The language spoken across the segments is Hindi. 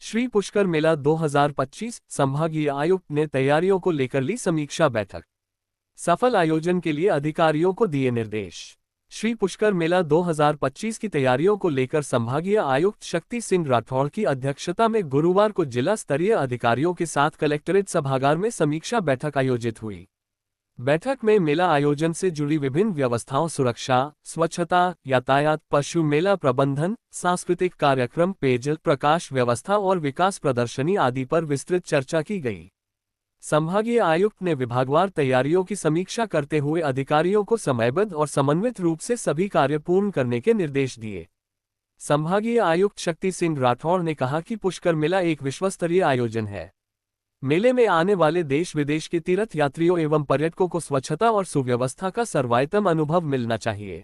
श्री पुष्कर मेला 2025 संभागीय आयुक्त ने तैयारियों को लेकर ली समीक्षा बैठक। सफल आयोजन के लिए अधिकारियों को दिए निर्देश। श्री पुष्कर मेला 2025 की तैयारियों को लेकर संभागीय आयुक्त शक्ति सिंह राठौड़ की अध्यक्षता में गुरुवार को जिला स्तरीय अधिकारियों के साथ कलेक्ट्रेट सभागार में समीक्षा बैठक आयोजित हुई। बैठक में मेला आयोजन से जुड़ी विभिन्न व्यवस्थाओं, सुरक्षा, स्वच्छता, यातायात, पशु मेला प्रबंधन, सांस्कृतिक कार्यक्रम, पेयजल, प्रकाश व्यवस्था और विकास प्रदर्शनी आदि पर विस्तृत चर्चा की गई। संभागीय आयुक्त ने विभागवार तैयारियों की समीक्षा करते हुए अधिकारियों को समयबद्ध और समन्वित रूप से सभी कार्य पूर्ण करने के निर्देश दिए। संभागीय आयुक्त शक्ति सिंह राठौड़ ने कहा कि पुष्कर मेला एक विश्वस्तरीय आयोजन है। मेले में आने वाले देश विदेश के तीर्थ यात्रियों एवं पर्यटकों को स्वच्छता और सुव्यवस्था का सर्वोत्तम अनुभव मिलना चाहिए।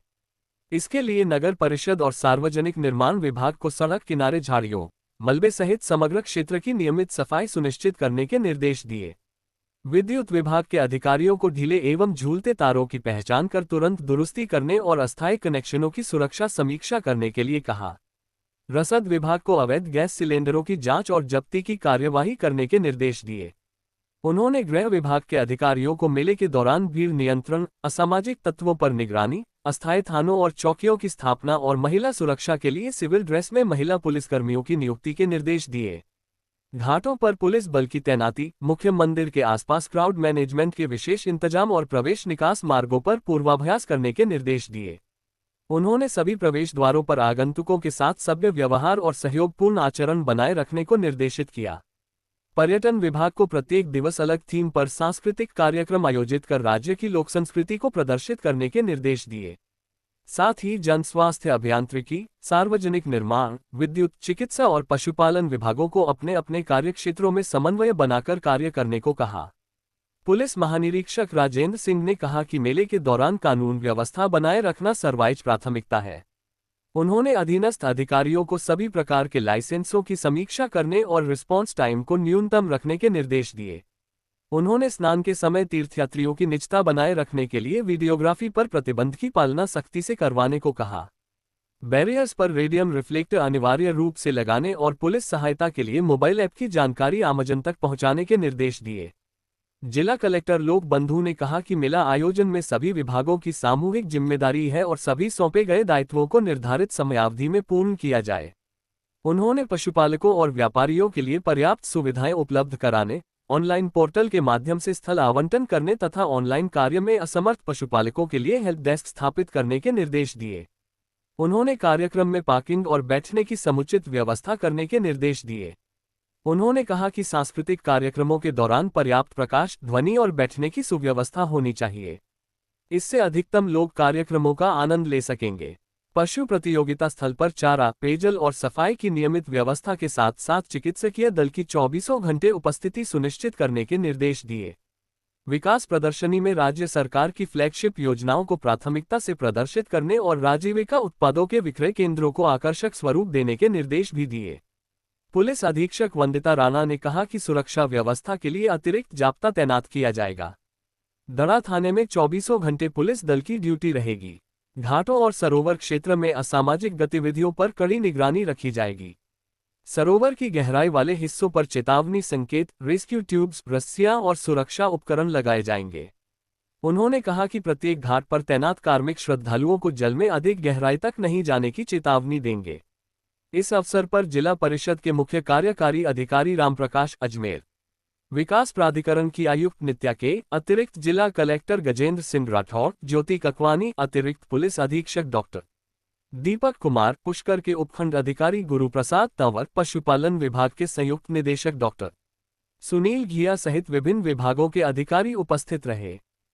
इसके लिए नगर परिषद और सार्वजनिक निर्माण विभाग को सड़क किनारे झाड़ियों, मलबे सहित समग्र क्षेत्र की नियमित सफाई सुनिश्चित करने के निर्देश दिए। विद्युत विभाग के अधिकारियों को ढीले एवं झूलते तारों की पहचान कर तुरंत दुरुस्ती करने और अस्थायी कनेक्शनों की सुरक्षा समीक्षा करने के लिए कहा। रसद विभाग को अवैध गैस सिलेंडरों की जांच और जब्ती की कार्यवाही करने के निर्देश दिए। उन्होंने गृह विभाग के अधिकारियों को मेले के दौरान भीड़ नियंत्रण, असामाजिक तत्वों पर निगरानी, अस्थायी थानों और चौकियों की स्थापना और महिला सुरक्षा के लिए सिविल ड्रेस में महिला पुलिसकर्मियों की नियुक्ति के निर्देश दिए। घाटों पर पुलिस बल की तैनाती, मुख्य मंदिर के आसपास क्राउड मैनेजमेंट के विशेष इंतजाम और प्रवेश निकास मार्गों पर पूर्वाभ्यास करने के निर्देश दिए। उन्होंने सभी प्रवेश द्वारों पर आगंतुकों के साथ सभ्य व्यवहार और सहयोगपूर्ण आचरण बनाए रखने को निर्देशित किया। पर्यटन विभाग को प्रत्येक दिवस अलग थीम पर सांस्कृतिक कार्यक्रम आयोजित कर राज्य की लोक संस्कृति को प्रदर्शित करने के निर्देश दिए। साथ ही जन स्वास्थ्य अभियांत्रिकी, सार्वजनिक निर्माण, विद्युत, चिकित्सा और पशुपालन विभागों को अपने अपने कार्यक्षेत्रों में समन्वय बनाकर कार्य करने को कहा। पुलिस महानिरीक्षक राजेंद्र सिंह ने कहा कि मेले के दौरान कानून व्यवस्था बनाए रखना सर्वोच्च प्राथमिकता है। उन्होंने अधीनस्थ अधिकारियों को सभी प्रकार के लाइसेंसों की समीक्षा करने और रिस्पॉन्स टाइम को न्यूनतम रखने के निर्देश दिए। उन्होंने स्नान के समय तीर्थयात्रियों की निजता बनाए रखने के लिए वीडियोग्राफी पर प्रतिबंध की पालना सख्ती से करवाने को कहा। बैरियर्स पर रेडियम रिफ्लेक्टर अनिवार्य रूप से लगाने और पुलिस सहायता के लिए मोबाइल ऐप की जानकारी आमजन तक पहुंचाने के निर्देश दिए। जिला कलेक्टर लोक बंधु ने कहा कि मेला आयोजन में सभी विभागों की सामूहिक जिम्मेदारी है और सभी सौंपे गए दायित्वों को निर्धारित समयावधि में पूर्ण किया जाए। उन्होंने पशुपालकों और व्यापारियों के लिए पर्याप्त सुविधाएं उपलब्ध कराने, ऑनलाइन पोर्टल के माध्यम से स्थल आवंटन करने तथा ऑनलाइन कार्य में असमर्थ पशुपालकों के लिए हेल्प डेस्क स्थापित करने के निर्देश दिए। उन्होंने कार्यक्रम में पार्किंग और बैठने की समुचित व्यवस्था करने के निर्देश दिए। उन्होंने कहा कि सांस्कृतिक कार्यक्रमों के दौरान पर्याप्त प्रकाश, ध्वनि और बैठने की सुव्यवस्था होनी चाहिए। इससे अधिकतम लोग कार्यक्रमों का आनंद ले सकेंगे। पशु प्रतियोगिता स्थल पर चारा, पेयजल और सफाई की नियमित व्यवस्था के साथ साथ चिकित्सकीय दल की 24 घंटे उपस्थिति सुनिश्चित करने के निर्देश दिए। विकास प्रदर्शनी में राज्य सरकार की फ्लैगशिप योजनाओं को प्राथमिकता से प्रदर्शित करने और आजीविका उत्पादों के विक्रय केंद्रों को आकर्षक स्वरूप देने के निर्देश भी दिए। पुलिस अधीक्षक वंदिता राणा ने कहा कि सुरक्षा व्यवस्था के लिए अतिरिक्त जाप्ता तैनात किया जाएगा। दड़ा थाने में 24 घंटे पुलिस दल की ड्यूटी रहेगी। घाटों और सरोवर क्षेत्र में असामाजिक गतिविधियों पर कड़ी निगरानी रखी जाएगी। सरोवर की गहराई वाले हिस्सों पर चेतावनी संकेत, रेस्क्यू ट्यूब्स, रस्सियां और सुरक्षा उपकरण लगाए जाएंगे। उन्होंने कहा कि प्रत्येक घाट पर तैनात कार्मिक श्रद्धालुओं को जल में अधिक गहराई तक नहीं जाने की चेतावनी देंगे। इस अवसर पर जिला परिषद के मुख्य कार्यकारी अधिकारी रामप्रकाश अजमेर, विकास प्राधिकरण की आयुक्त नित्या के, अतिरिक्त जिला कलेक्टर गजेंद्र सिंह राठौड़, ज्योति ककवानी, अतिरिक्त पुलिस अधीक्षक डॉक्टर दीपक कुमार, पुष्कर के उपखंड अधिकारी गुरुप्रसाद तंवर, पशुपालन विभाग के संयुक्त निदेशक डॉक्टर सुनील घिया सहित विभिन्न विभागों के अधिकारी उपस्थित रहे।